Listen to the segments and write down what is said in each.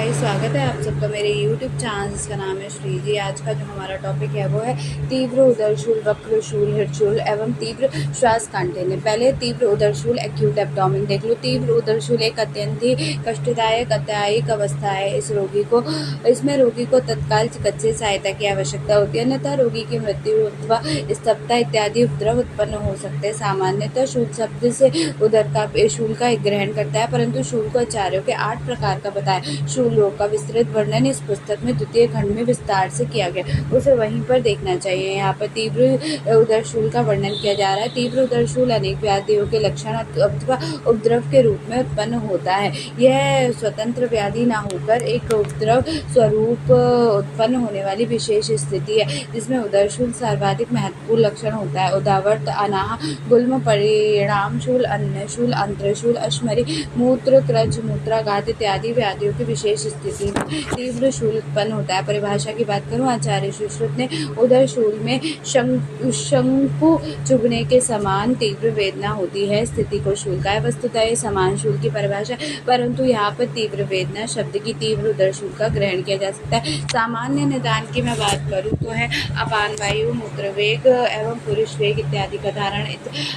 हाय, स्वागत है आप सबका मेरे YouTube चैनल जिसका नाम है श्री जी। आज का जो हमारा टॉपिक है वो है तीव्र उदरशूल, वक्रशूल, हृदशूल एवं तीव्र श्वास कांठिन्य। पहले तीव्र उदरशूल एक्यूट एब्डोमेन देख लो। तीव्र उदरशूल एक अत्यंत ही कष्टदायक अत्यायिक अवस्था है। इसमें रोगी को तत्काल चिकित्सीय सहायता की आवश्यकता होती है, अन्यथा रोगी की मृत्यु अथवा स्तब्धता इत्यादि उपद्रव उत्पन्न हो सकते हैं। सामान्यतः शूल शब्द से उदर का शूल का ग्रहण करता है, परंतु शूल को आचार्यों के 8 प्रकार का बताया। शूल रोग का विस्तृत वर्णन इस पुस्तक में द्वितीय खंड में विस्तार से किया गया, उसे वहीं पर देखना चाहिए। यहाँ पर तीव्र उदरशूल का वर्णन किया जा रहा है। तीव्र उदरशूल अनेक व्याधियों के लक्षण अथवा उपद्रव के रूप में उत्पन्न होता है। यह स्वतंत्र व्याधि न होकर एक उपद्रव स्वरूप उत्पन्न होने वाली विशेष स्थिति है, जिसमें उदरशूल सर्वाधिक महत्वपूर्ण लक्षण होता है। उदावृत, अनाह, गुल्म, परिणामशूल, अन्नशूल, अंत्रशूल, अश्मरी, मूत्र, क्रज, मूत्राघात इत्यादि व्याधियों की विशेष स्थिति में तीव्र शूल उत्पन्न होता है। परिभाषा की बात करूं, आचार्य सुश्रुत ने उदरशूल में शंकु चुभने के समान तीव्र वेदना होती है स्थिति को शूल का है। वस्तुतः ये समान शूल की परिभाषा, परंतु यहाँ पर तीव्र वेदना शब्द की तीव्र उदरशूल का ग्रहण किया जा सकता है। सामान्य निदान की मैं बात करूँ तो है अपान वायु, मूत्र वेग एवं पुरुष वेग इत्यादि का धारण,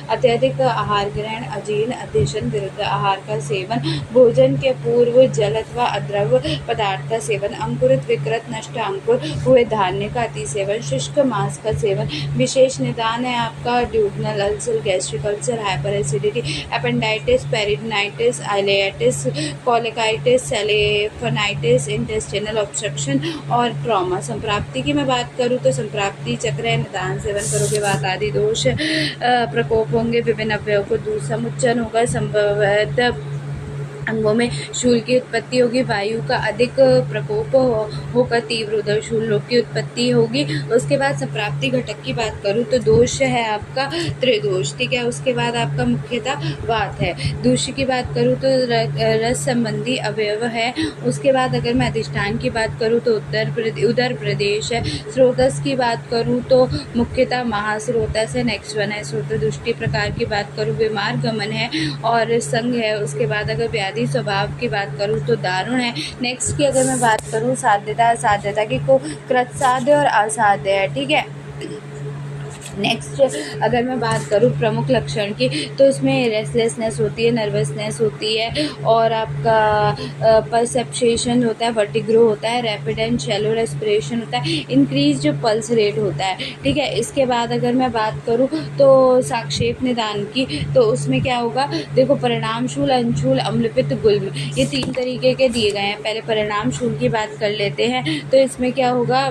अत्यधिक आहार ग्रहण, अजीर्ण, अधेशन, विरुद्ध आहार का सेवन, भोजन के पूर्व जल अथवा अद्रव पदार्थ का सेवन, अंकुरित विकृत नष्ट अंकुर हुए धान्य का अति सेवन, शुष्क मांस का सेवन। विशेष निदान है आपका duodenal ulcer, gastric ulcer, hyper acidity, appendicitis, peritonitis, ileitis, colitis, सेलेफोनाइटिस, इंटेस्टिनल ऑब्स्ट्रक्शन और ट्रॉमा। संप्राप्ति की मैं बात करूँ तो संप्राप्ति चक्र है, निदान सेवन करोगे बात आदि दोष प्रकोप होंगे, विभिन्न अवयवों को दूर समुच्चन होगा, संभवतः अंगों में शूल की उत्पत्ति होगी, वायु का अधिक प्रकोप होकर तीव्र उदरशूल रोग की उत्पत्ति होगी। उसके बाद संप्राप्ति घटक की बात करूँ तो दोष है आपका त्रिदोष, ठीक है। उसके बाद आपका मुख्यतः वात है। दूष्य की बात करूँ तो रस संबंधी अवयव है। उसके बाद अगर मैं अधिष्ठान की बात करूँ तो उदर प्रदेश है। स्रोतस की बात करूँ तो मुख्यतः महास्रोतस है। नेक्स्ट वन है स्रोत दृष्टि प्रकार की बात करूँ, बीमार गमन है और संघ है। उसके बाद अगर व्याधि स्वभाव की बात करूँ तो दारुण है। नेक्स्ट की अगर मैं बात करूँ साध्यता, असाध्यता की, को कृत साध्य और असाध्य है, ठीक है। नेक्स्ट अगर मैं बात करूँ प्रमुख लक्षण की तो इसमें रेस्टलेसनेस होती है, नर्वसनेस होती है और आपका परसेप्शन होता है, वर्टिगो होता है, रैपिड एंड शैलो रेस्पिरेशन होता है, इंक्रीज जो पल्स रेट होता है, ठीक है। इसके बाद अगर मैं बात करूँ तो साक्षेप निदान की तो उसमें क्या होगा, देखो परिणामशूल, अंशूल, अम्लपित्त, गुल्म, ये 3 तरीके के दिए गए हैं। पहले परिणामशूल की बात कर लेते हैं तो इसमें क्या होगा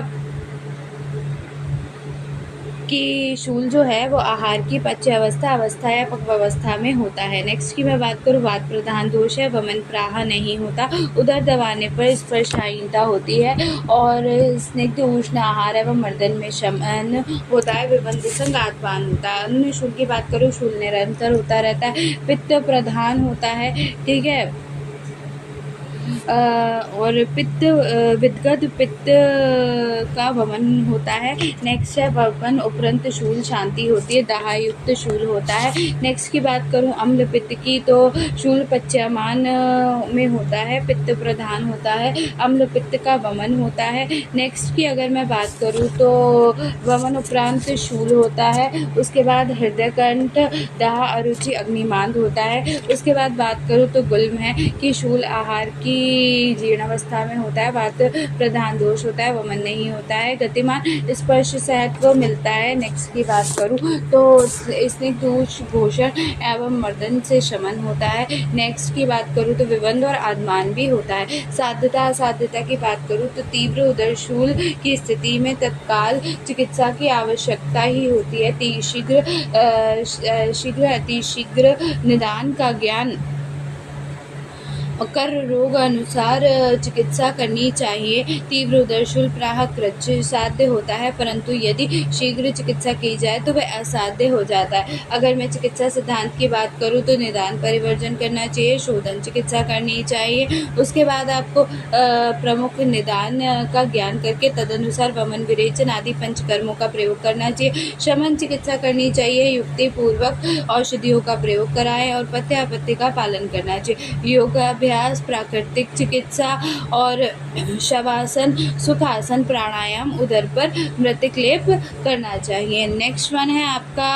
कि शूल जो है वो आहार की पच्य अवस्था या पक्वावस्था में होता है। नेक्स्ट की मैं बात करूँ वात प्रधान दोष है, वमन प्राह नहीं होता, उदर दबाने पर स्पर्शहीनता होती है और स्निग्ध उष्ण आहार एवं मर्दन में शमन होता है, विबंध संघातपान होता है। अन्य शूल की बात करूँ, शूल निरंतर होता रहता है, पित्त प्रधान होता है, ठीक है, और पित्त विदगत पित्त का वमन होता है। नेक्स्ट है वमन उपरंत शूल शांति होती है, दाहयुक्त शूल होता है। नेक्स्ट की बात करूं अम्ल पित्त की तो शूल पच्यमान में होता है, पित्त प्रधान होता है, अम्ल पित्त का वमन होता है। नेक्स्ट की अगर मैं बात करूं तो वमन उपरांत शूल होता है। उसके बाद हृदय कंठ, दाह, अरुचि, अग्निमांद होता है। उसके बाद बात करूं तो गुल्म है कि शूल आहार की जीर्णावस्था में होता है, वात प्रधान दोष होता है, वमन नहीं होता है, गतिमान स्पर्श सहत्व मिलता है। नेक्स्ट की बात करूं तो स्निग्ध घोषण एवं मर्दन से शमन होता है। नेक्स्ट की बात करूं तो विबंध और आदमान भी होता है। साध्यता असाध्यता की बात करूं तो तीव्र उदरशूल की स्थिति में तत्काल चिकित्सा की आवश्यकता ही होती है। शीघ्र अतिशीघ्र निदान का ज्ञान कर रोग अनुसार चिकित्सा करनी चाहिए। तीव्र उदरशूल प्राह कृच साध्य होता है, परंतु यदि शीघ्र चिकित्सा की जाए तो वह असाध्य हो जाता है। अगर मैं चिकित्सा सिद्धांत की बात करूं तो निदान परिवर्जन करना चाहिए, शोधन चिकित्सा करनी चाहिए। उसके बाद आपको प्रमुख निदान का ज्ञान करके तदनुसार वमन, विरेचन आदि पंचकर्मों का प्रयोग करना चाहिए। शमन चिकित्सा करनी चाहिए, युक्ति पूर्वक औषधियों का प्रयोग कराएं और पथ्य आपत्ति का पालन करना चाहिए। योगाभ्यास अभ्यास, प्राकृतिक चिकित्सा और शवासन, सुखासन, प्राणायाम, उदर पर मृतिक लेप करना चाहिए। नेक्स्ट वन है आपका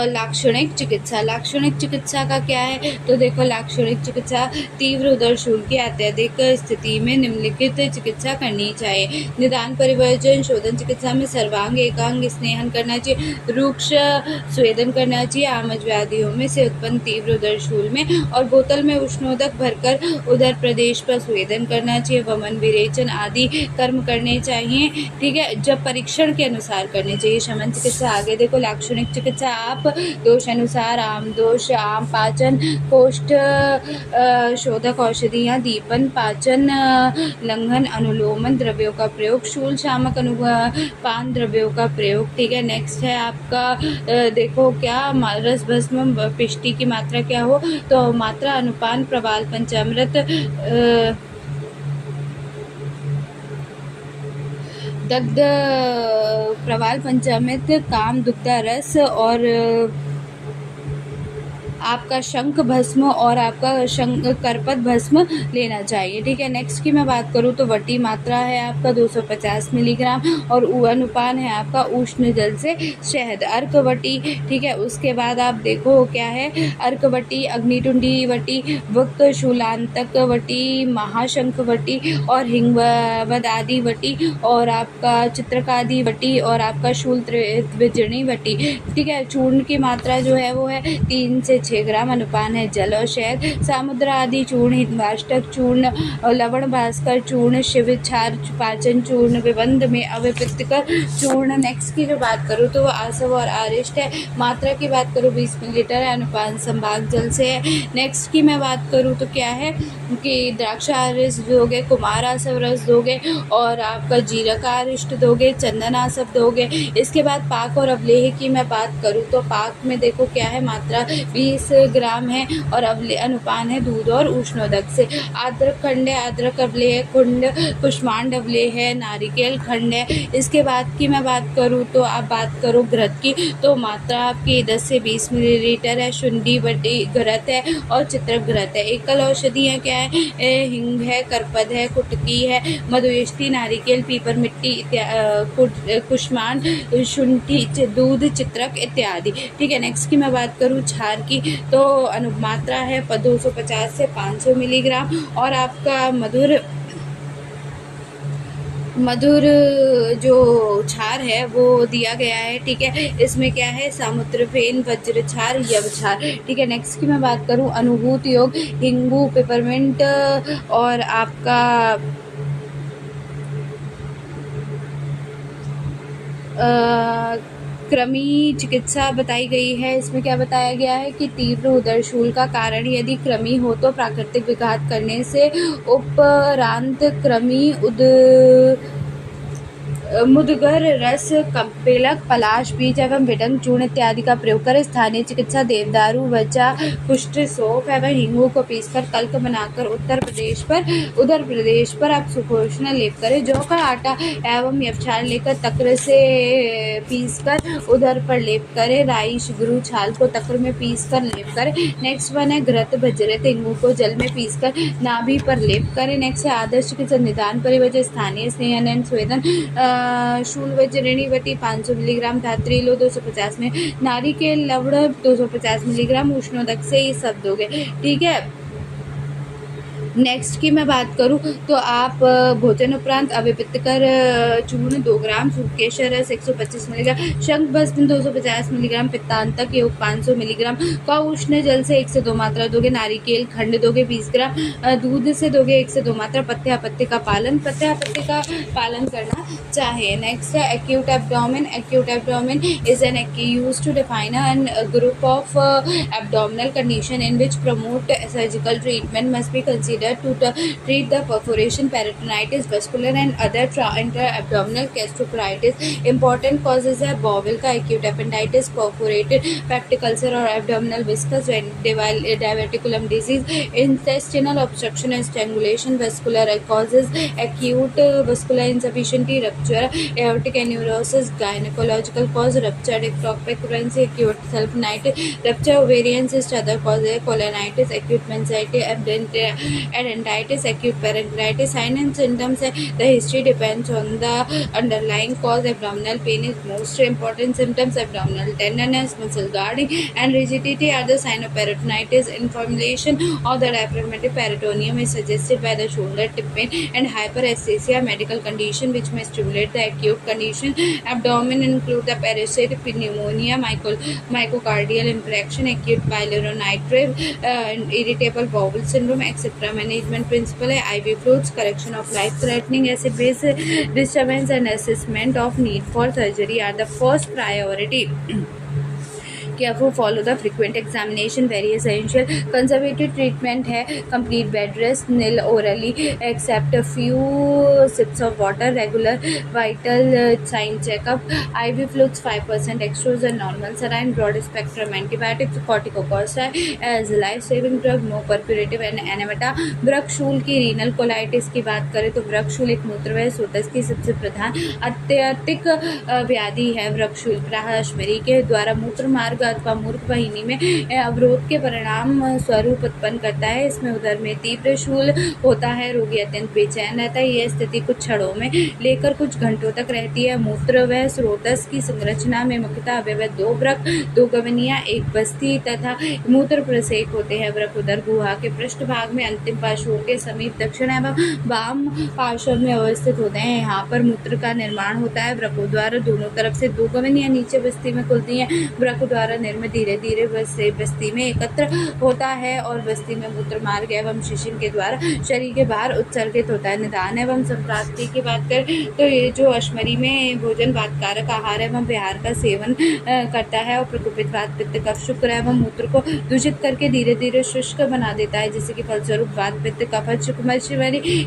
लाक्षणिक चिकित्सा। लाक्षणिक चिकित्सा का क्या है, तो देखो लाक्षणिक चिकित्सा तीव्र उदरशूल की अत्यधिक स्थिति में निम्नलिखित चिकित्सा करनी चाहिए। निदान, परिवर्जन, शोधन चिकित्सा में सर्वांग एकांग स्नेहन करना चाहिए, रुक्ष स्वेदन करना चाहिए आमज व्याधियों में से उत्पन्न तीव्र उदरशूल में, और बोतल में उष्णोदक भरकर उदर प्रदेश पर स्वेदन करना चाहिए, वमन, विरेचन आदि कर्म करने चाहिए। ठीक है, जब परीक्षण के अनुसार करने चाहिए। शमन चिकित्सा आगे देखो। लाक्षणिक चिकित्सा आप दोष अनुसार आम दोष, आम पाचन, कोष्ठ शोधक औषधियाँ, दीपन, पाचन लंघन, अनुलोमन द्रव्यों का प्रयोग, शूल शामक अनुपान द्रव्यों का प्रयोग। ठीक है, नेक्स्ट है आपका देखो क्या रस भस्म पिष्टि की मात्रा क्या हो, तो मात्रा अनुपान प्रवाल पंचामृत दग्ध प्रवाल पंचामृत काम दुग्धा रस और आपका शंख भस्म और आपका करपत भस्म लेना चाहिए। ठीक है, नेक्स्ट की मैं बात करूँ तो वटी मात्रा है आपका 250 मिलीग्राम और अनुपान है आपका उष्ण जल से शहद। अर्कवटी, ठीक है, उसके बाद आप देखो क्या है, अर्कवटी, अग्निटुंडी वटी, वक्त शूलांतक वटी, महाशंख वटी और हिंगवदादि वटी और आपका चित्रकादि वटी और आपका शूल त्रिविजनी वटी। ठीक है, चूर्ण की मात्रा जो है वो है 3 से 6 ग्राम, अनुपान है जल और शहद। सामुद्र आदि चूर्ण, हिंगाष्टक चूर्ण, लवण भास्कर चूर्ण, शिव क्षार पाचन चूर्ण, विबंध में अविपित्तकर चूर्ण। नेक्स्ट की जो बात करूँ तो वो आसव और आरिष्ट है। मात्रा की बात करूँ 20 मिलीलीटर है, अनुपान संभाग जल से है। नेक्स्ट की मैं बात करूँ तो क्या है कि द्राक्षा रस दोगे, कुमार आसव रस दोगे और आपका जीरा का अरिष्ट दोगे, चंदन आसव दोगे। इसके बाद पाक और अवलेह की मैं बात करूँ तो पाक में देखो क्या है, मात्रा 20 ग्राम है और अनुपान है दूध और उष्णोदक से। अदरक खंड है, अदरक अवलेह कुंड, कुष्मांड अवलेह है, नारिकेल खंड है। इसके बाद की मैं बात करूँ तो आप बात करो घृत की, तो मात्रा आपकी 10 से 20 मिलीलीटर है। शुंडी वटी घृत है और चित्रक घृत है। एकल औषधियाँ क्या है, हिंग है, करपद है, कुटकी है, मधुयष्टि, नारिकेल, पीपर मिट्टी, कुष्मांड, शुंठी, दूध, चित्रक इत्यादि। ठीक है, नेक्स्ट की मैं बात करूँ क्षार की, तो अनुमात्रा है 250 से 500 मिलीग्राम और आपका मधुर जो क्षार है वो दिया गया है। ठीक है, इसमें क्या है, सामुद्रफेन, वज्रक्षार, यवक्षार। ठीक है, नेक्स्ट की मैं बात करूं अनुभूत योग, हिंगू, पेपरमिंट और आपका कृमि चिकित्सा बताई गई है। इसमें क्या बताया गया है कि तीव्र उदरशूल का कारण यदि कृमि हो तो प्राकृतिक विघात करने से उपरांत कृमि मुदगर रस, कपेलक, पलाश बीज एवं विडंग चूर्ण इत्यादि का प्रयोग करें। स्थानीय चिकित्सा देवदारू, वचा, कुष्ठ, सौंफ एवं हींगू को पीसकर तल्क बनाकर उदर प्रदेश पर आप सुपोषण लेप करें। जौ का आटा एवं यवक्षार लेकर तक्र से पीसकर उदर पर लेप करें। राई, शिगरू, छाल को तक्र में पीसकर लेप करें। नेक्स्ट वन है घृत, भजरत, हिंगू को जल में पीसकर नाभि पर लेप करें। नेक्स्ट है आदर्श चिकित्सा निदान, परिवजन, स्थानीय स्नेहन स्वेदन, शूल वज्रणी वटी 500 मिलीग्राम, धात्री लो 250 में, नारिकेल लवण 250 मिलीग्राम, उष्णोदक से ये सब दोगे। ठीक है, नेक्स्ट की मैं बात करूं तो आप भोजन उपरांत अविपित्तकर चूर्ण 2 ग्राम, सूर्यकेशर रस 125 मिलीग्राम, शंख भस्म 250 मिलीग्राम, पित्तांतक योग 500 मिलीग्राम का उष्ण जल से 1 से 2 मात्रा दोगे। नारिकेल खंड दोगे 20 ग्राम, दूध से दोगे 1 से 2 मात्रा। पथ्यापथ्य का पालन करना चाहिए। नेक्स्ट है acute abdomen. Acute abdomen is an used to define a group of abdominal condition in which promote surgical treatment must be considered considered to treat the perforation, peritonitis, vascular and other intra-abdominal gastrocolitis. Important causes है bowel का acute appendicitis, perforated peptic ulcer or abdominal viscous diverticulum disease, intestinal obstruction and strangulation, vascular causes acute vascular insufficiency, rupture, aortic aneurysm, gynecological cause, ruptured ectopic pregnancy, acute self-night, rupture ovarian cyst, other causes colonitis, acute meningitis, adenitis, acute pancreatitis. Signs and symptoms, the history depends on the underlying cause. Abdominal pain is most important symptoms. Abdominal tenderness, muscle guarding and rigidity are the sign of peritonitis. Inflammation of the diaphragmatic peritoneum is suggested by the shoulder tip pain and hyperesthesia, medical condition which may stimulate the acute condition. Abdomen include the parasitic pneumonia, myocardial infarction, acute pyelonephritis, irritable bowel syndrome, etc. Management principle है IV fluids, correction of life-threatening acid-base disturbance and assessment of need for surgery are the first priority. Careful follow the frequent examination, very essential. Conservative treatment है complete bed rest, nil orally except a few sips of water, regular vital sign checkup, IV fluids 5%, extras and normal saline, broad spectrum antibiotics, corticosteroid as life saving drug, no purgative and enemata. वृक्षशूल की renal colitis की बात करें तो वृक्षशूल एक मूत्रवाहिनी स्रोत की सबसे प्रधान अत्यधिक व्याधि है. वृक्षशूल प्राहश्मरी के द्वारा मूत्र मार्ग अथवा मूत्र वाहिनी में अवरोध के परिणाम स्वरूप उत्पन्न करता है. इसमें उदर में तीव्र शूल होता है. रोगी अत्यंत बेचैन रहता है. यह स्थिति कुछ क्षणों में लेकर कुछ घंटों तक रहती है. मूत्र व स्रोतस की संरचना में मुख्यतः अवयव दो वृक्क, दो गवनिया, एक बस्ती तथा मूत्र प्रसेक होते हैं. वृक्क उदर गुहा के पृष्ठभाग में अंतिम पार्श्वों के समीप दक्षिण एवं वाम पार्श्व में अवस्थित होते हैं. यहाँ पर मूत्र का निर्माण होता है. वृक्कों द्वारा दोनों तरफ से दो गवनिया नीचे बस्ती में खुलती हैं. वृक्क द्वारा निर्मित धीरे धीरे बस्ती में एकत्र होता है और बस्ती में मूत्र मार्ग एवं शिशिन के द्वारा शरीर के बाहर उत्सर्गित होता है. निदान एवं संप्राप्ति की बात करें तो ये जो अश्मरी में भोजन वातकारक आहार एवं विहार का सेवन करता है और प्रकोपित वात पित्त कफ शुक्र एवं मूत्र को दूषित करके धीरे धीरे शुष्क बना देता है, जिससे कि फलस्वरूप वात पित्त कफ शुक्र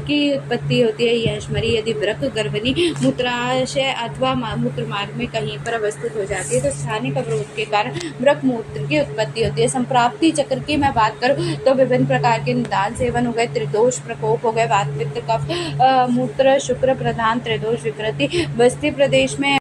की उत्पत्ति होती है. यह अश्मरी यदि वृक्क गर्भनी मूत्राशय अथवा मूत्र मार्ग में कहीं पर अवस्थित हो जाती है तो स्थानिक अवरोध के कारण वृक्क मूत्र की उत्पत्ति होती है. संप्राप्ति चक्र की मैं बात करूं तो विभिन्न प्रकार के निदान सेवन हो गए, त्रिदोष प्रकोप हो गए, वात पित्त कफ मूत्र शुक्र प्रधान त्रिदोष विकृति. बस्ती प्रदेश में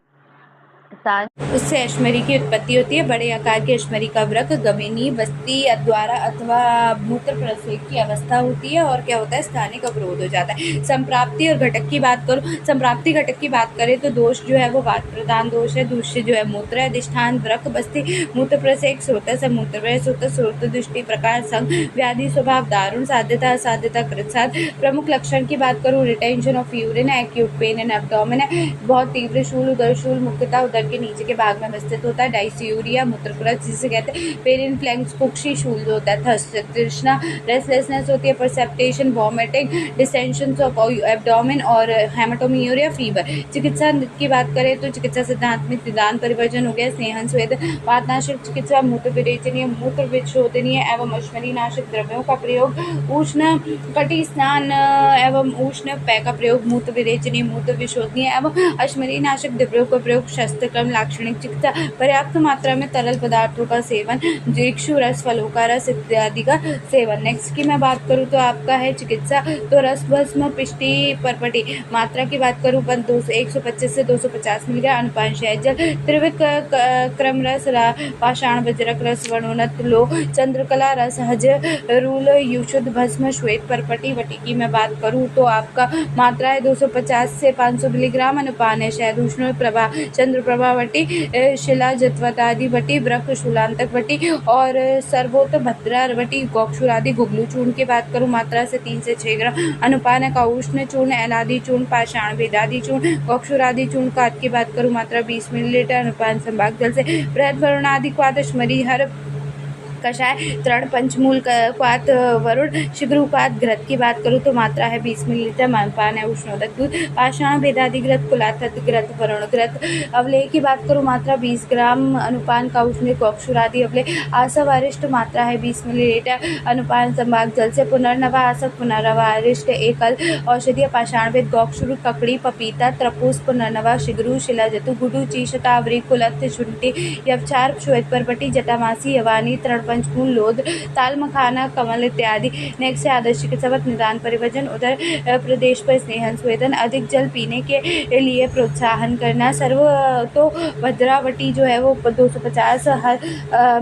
उससे अश्मरी की उत्पत्ति होती है. बड़े आकार की अश्मरी का वृक्क गवेनी बस्ती द्वारा अथवा मूत्र प्रसेक की अवस्था होती है और क्या होता है स्थानिक अवरोध हो जाता है. संप्राप्ति और घटक की बात करूं, संप्राप्ति घटक की बात करें तो दोष जो है वो वात प्रधान दोष है. दूष्य जो है मूत्र अधिष्ठान वृक्क बस्ती मूत्र प्रसेक स्रोतस मूत्र स्रोत दृष्टि प्रकार संघ व्याधि स्वभाव दारुण साध्यता असाध्यता कृतसाध. प्रमुख लक्षण की बात करूं retention of urine, acute pain in abdomen, बहुत तीव्र शूल उदर शूल मुख्यतः उदर के नीचे के भाग में अवस्थित होता है. डायसियूरिया मूत्रक्रज जिसे कहते हैं. पेरिन फ्लैंक्स कुक्षी शूल जो होता है. थर्स्ट तृष्णा, रेस्टलेसनेस होती है. परसेप्टेशन, वॉमिटिंग, डिसेंशंस ऑफ एब्डोमेन और हेमाटोम्यूरिया, फीवर. चिकित्सा की बात करें तो चिकित्सा सिद्धांत में निदान परिवर्जन हो गया. स्नेहन स्वेद वातनाशक चिकित्सा, मूत्र विरेचनीय मूत्र विशोधनीय एवं अश्मरी नाशक द्रव्यों का प्रयोग, उष्ण कटि स्नान एवं उष्ण पेय का प्रयोग, मूत्र विरेचनीय मूत्र विशोधनीय एवं अश्मरी नाशक द्रव्यों का प्रयोग, शस्त्रक्रम लाक्षणिक चिकित्सा, पर्याप्त मात्रा में तरल पदार्थों का सेवन, इक्षु रस, फलों का रस इत्यादि का सेवन. नेक्स्ट की मैं बात करूं तो आपका है चिकित्सा तो रस भस्म पिष्टि परपटी. मात्रा की बात करूं 125 से 250 मिलीग्राम. अनुपांश है जल त्रिविक क्रम रस, पाषाण वज्रक रस, वर्णोन्नत लो, चंद्रकला रस, हज रूल, युशुद्ध भस्म, श्वेत परपटी. वटी की मैं बात करूं तो आपका मात्रा है 250 से 500 मिलीग्राम. अनुपान है शहद उष्ण प्रभा, चंद्र प्रभा वटी, शिला जत्वतादि वटी, वृक्क शूलांतक वटी और सर्वोत भद्रा वटी. गोक्षुर आदि गुगलू चूर्ण की बात करूं मात्रा से 3 से 6 ग्राम. अनुपान का उष्ण चूर्ण, एलादि चूर्ण, पाषाण भेदादि चूर्ण, गोक्षुर आदि चूर्ण का की बात करूं मात्रा 20 मिलीलीटर. अनुपान संभाग जल से बृहद वरुणादि क्वाद अश्मरी हर कषाय, तृण पंचमूल क्वाथ वरुण, शिग्रुपात। घृत की बात करूँ तो मात्रा है 20 मिलीलीटर। मानपान है उष्णोदक दूध। पाषाण भेदादि घृत, कुलाथत घृत, वरुण घृत। अवलेह की बात करूँ मात्रा 20 ग्राम। अनुपान काउष्णिक गोक्षुरादि अवलेह। आसव अरिष्ट मात्रा है 20 मिलीलीटर। अनुपान संभाग जल से। पुनर्नवा आसव, पुनर्नवा अरिष्ट एकल। औषधीय पाषाण भेद गोक्षुर, ककड़ी, पपीता, त्रपुस, पुनर्नवा, शिग्रू, शिलाजतु, गुडू, चीशता, अवरी, कुलथ, शुंठी, यवचार, श्वेत परपटी, जटामासी, यवानी, तृणपंचमूल, लोध, ताल मखाना, कमल इत्यादि। नेक्स्ट है आदर्श चिकित्सावत निदान परिवजन। उधर प्रदेश पर स्नेहन स्वेदन, अधिक जल पीने के लिए प्रोत्साहन करना। सर्व तो भद्रावटी जो है वो 250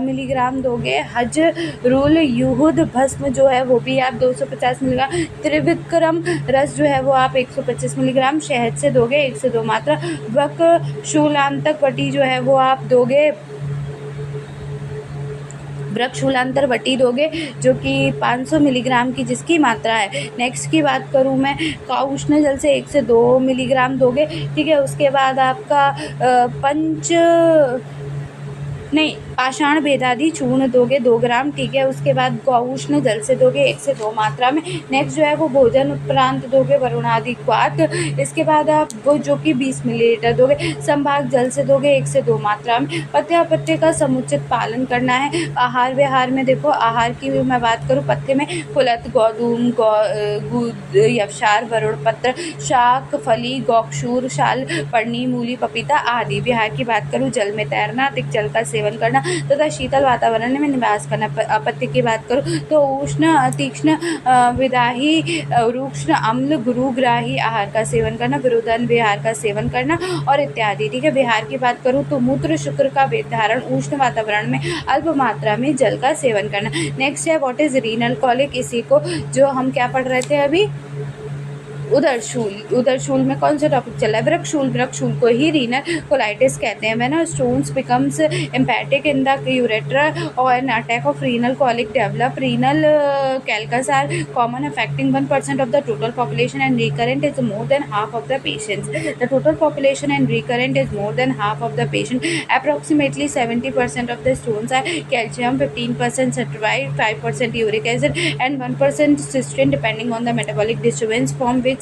मिलीग्राम दोगे। हज रूल युहुद भस्म जो है वो भी आप 250 मिलीग्राम। त्रिविक्रम रस जो है वो आप 125 मिलीग्राम शहद से दोगे 1 से 2 मात्रा। वक शूलांतक वटी जो है वो आप दोगे, वृक्षशूलांतर वटी दोगे जो कि 500 मिलीग्राम की जिसकी मात्रा है। नेक्स्ट की बात करूँ मैं, काउष्ण जल से 1 से 2 मिलीग्राम दोगे, ठीक है। उसके बाद आपका पाषाण भेदादि चूर्ण दोगे 2 ग्राम, ठीक है। उसके बाद गौष्ण जल से दोगे 1 से 2 मात्रा में। नेक्स्ट जो है वो भोजन उपरांत दोगे वरुणादि क्वाथ। इसके बाद आप वो जो कि 20 मिलीलीटर दोगे। संभाग जल से दोगे 1 से 2 मात्रा में। पथ्यापथ्य का समुचित पालन करना है। आहार विहार में देखो, आहार की मैं बात करूँ, पथ्य में कुलथ, गोधूम, यवसार, वरुण पत्र, शाक, फली, गोक्षूर, शाल, पर्णी, मूली, पपीता आदि। विहार की बात करूँ, जल में तैरना, अधिक जल का सेवन करना तथा शीतल वातावरण में निवास करना। अपत्य की बात करूँ तो उष्ण, तीक्ष्ण, विदाही, रूक्ष्ण, अम्ल, गुरुग्राही आहार का सेवन करना, विरोधन विहार का सेवन करना और इत्यादि, ठीक है। विहार की बात करूँ तो मूत्र शुक्र का वेद धारण, उष्ण वातावरण में अल्प मात्रा में जल का सेवन करना। नेक्स्ट है व्हाट इज रीनल कॉलिक। इसी को जो हम क्या पढ़ रहे थे अभी, उदरशूल में कौन सा टॉपिक चला है, वृक्षशूल को ही रीनल कोलाइटिस कहते हैं। When stones becomes impacted in the ureter और an attack of renal colic develop. Renal calculus are common affecting 1% of the total population and recurrent is more than half of the patients. The total population and recurrent is more than half of the patient. Approximately 70% of the stones are calcium, 15% citrate, 5% uric acid and 1% cystine depending on the metabolic disturbance from which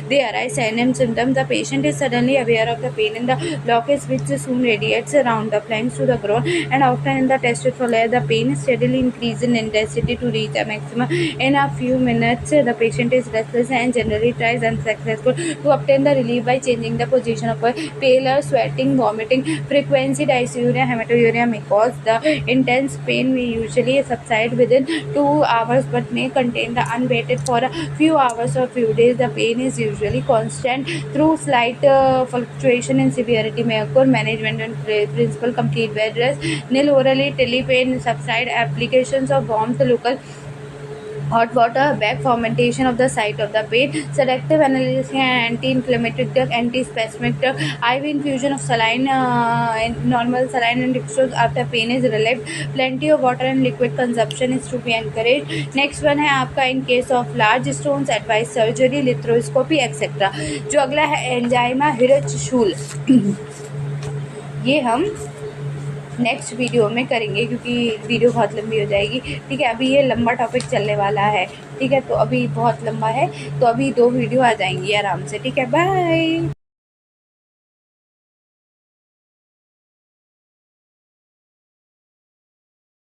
they arise. Signs symptoms: the patient is suddenly aware of the pain in the locus which soon radiates around the flanks to the groin and often in the testicular. The pain steadily increases in intensity to reach a maximum in a few minutes. The patient is restless and generally tries unsuccessful to obtain the relief by changing the position of pallor, sweating, vomiting. Frequency dysuria, hematuria may cause the intense pain may usually subside within 2 hours but may continue the unabated for a few hours or few days. The pain is usually constant through slight fluctuation in severity may occur. Management and principle: complete bed rest, nil orally till pain subside, applications of warmth, local hot water, back fermentation of the site of the pain, selective analgesic and anti-inflammatory drug, antispasmic drug, IV infusion of saline, normal saline and dextrose after pain is relieved. Plenty of water and liquid consumption is to be encouraged. Next one है आपका in case of large stones advice surgery, lithroscopy etc. जो अगला है एंजाइमा हिरचशूल ये हम next video में करेंगे क्योंकि वीडियो बहुत लंबी हो जाएगी, ठीक है। अभी ये लंबा टॉपिक चलने वाला है, ठीक है। तो अभी बहुत लंबा है तो अभी 2 वीडियो आ जाएंगी आराम से, ठीक है। बाय।